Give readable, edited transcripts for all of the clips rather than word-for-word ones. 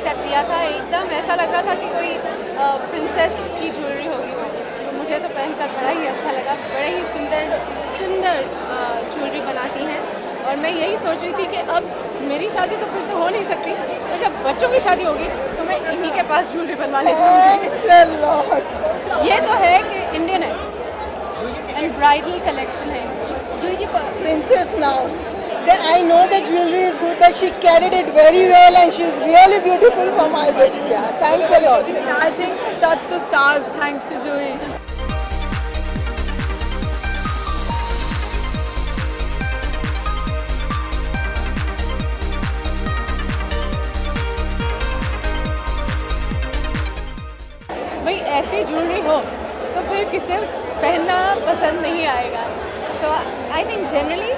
Accept दिया था। एकदम ऐसा लग रहा था कि कोई प्रिंसेस की ज्वेलरी होगी वो, तो मुझे तो पहनकर बड़ा ही अच्छा लगा। बड़े ही सुंदर सुंदर ज्वेलरी बनाती हैं और मैं यही सोच रही थी कि अब मेरी शादी तो फिर से हो नहीं सकती, तो जब बच्चों की शादी होगी तो मैं इन्हीं के पास ज्वेलरी बनवाने जाऊँगी। ये तो है कि इंडियन है एंड ब्राइडल कलेक्शन है। Princess now. I know the jewelry is good, but she carried it very well, and she is really beautiful for my kids. Yeah, thanks a lot. I think touch the stars thanks to Juhi. भाई ऐसी jewellery हो तो फिर किसे पहनना पसंद नहीं आएगा। सो आई थिंक जनरली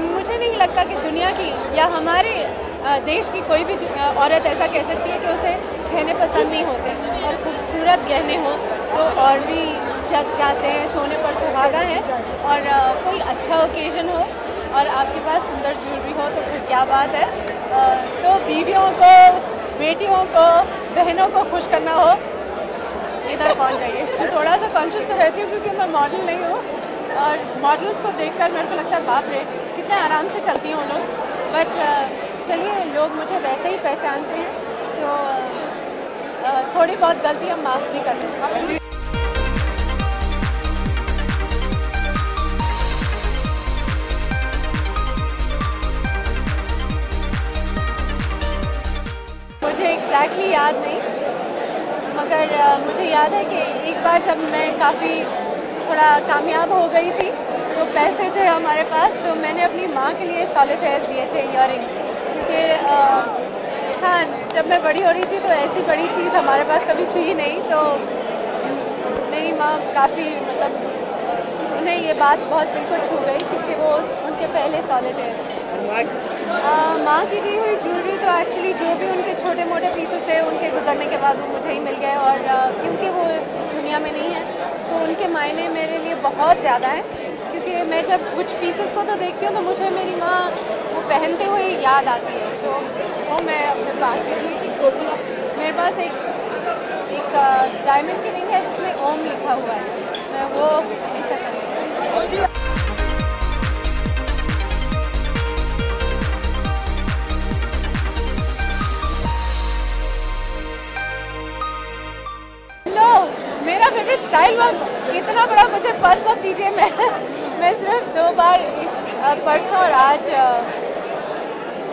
मुझे नहीं लगता कि दुनिया की या हमारे देश की कोई भी औरत ऐसा कह सकती है कि उसे गहने पसंद नहीं होते, और खूबसूरत गहने हो तो और भी जग जाते हैं, सोने पर सुहागा है। और कोई अच्छा ओकेजन हो और आपके पास सुंदर ज्वेलरी हो तो फिर क्या बात है। तो बीवियों को, बेटियों को, बहनों को खुश करना हो इधर पहुंच जाइए। थोड़ा सा कॉन्शियस तो रहती हूँ क्योंकि मैं मॉडल नहीं हूँ, और मॉडल्स को देखकर मेरे को लगता है बाप रे कितने आराम से चलती हैं वो लोग। बट चलिए, लोग मुझे वैसे ही पहचानते हैं, तो थोड़ी बहुत गलती हम माफ़ भी करते हैं। मुझे एग्जैक्टली याद नहीं, मगर मुझे याद है कि एक बार जब मैं काफ़ी थोड़ा कामयाब हो गई थी तो पैसे थे हमारे पास, तो मैंने अपनी माँ के लिए सॉलिटेयर्स लिए थे, इयररिंग्स। क्योंकि हाँ, जब मैं बड़ी हो रही थी तो ऐसी बड़ी चीज़ हमारे पास कभी थी नहीं, तो मेरी माँ काफ़ी मतलब उन्हें ये बात बहुत बिल्कुल छू गई क्योंकि वो उनके पहले सॉलिटेयर्स। माँ की दी हुई ज्वेलरी तो एक्चुअली जो भी उनके छोटे मोटे पीसेस थे उनके गुजरने के बाद वो मुझे ही मिल गए, और क्योंकि वो इस दुनिया में नहीं है तो उनके मायने मेरे लिए बहुत ज़्यादा हैं। क्योंकि मैं जब कुछ पीसेस को तो देखती हूँ तो मुझे मेरी माँ वो पहनते हुए याद आती है, तो वो मैं अपने पास मेरे पास एक डायमंड की रिंग है जिसमें ओम लिखा हुआ है, मैं वो हमेशा करती हूँ। मेरा फेवरेट स्टाइल वर्क इतना बड़ा मुझे पद मत दीजिए। मैं सिर्फ 2 बार परसों और आज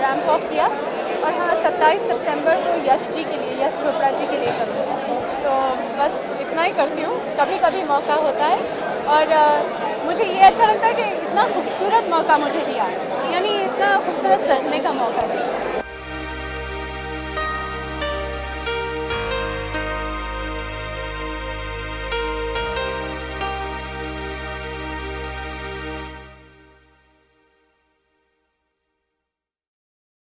रैंप वॉक किया, और हाँ 27 सितंबर को यश जी के लिए, यश चोपड़ा जी के लिए करूँगी, तो बस इतना ही करती हूँ। कभी कभी मौका होता है, और मुझे ये अच्छा लगता है कि इतना खूबसूरत मौका मुझे दिया, यानी इतना खूबसूरत सजने का मौका दिया।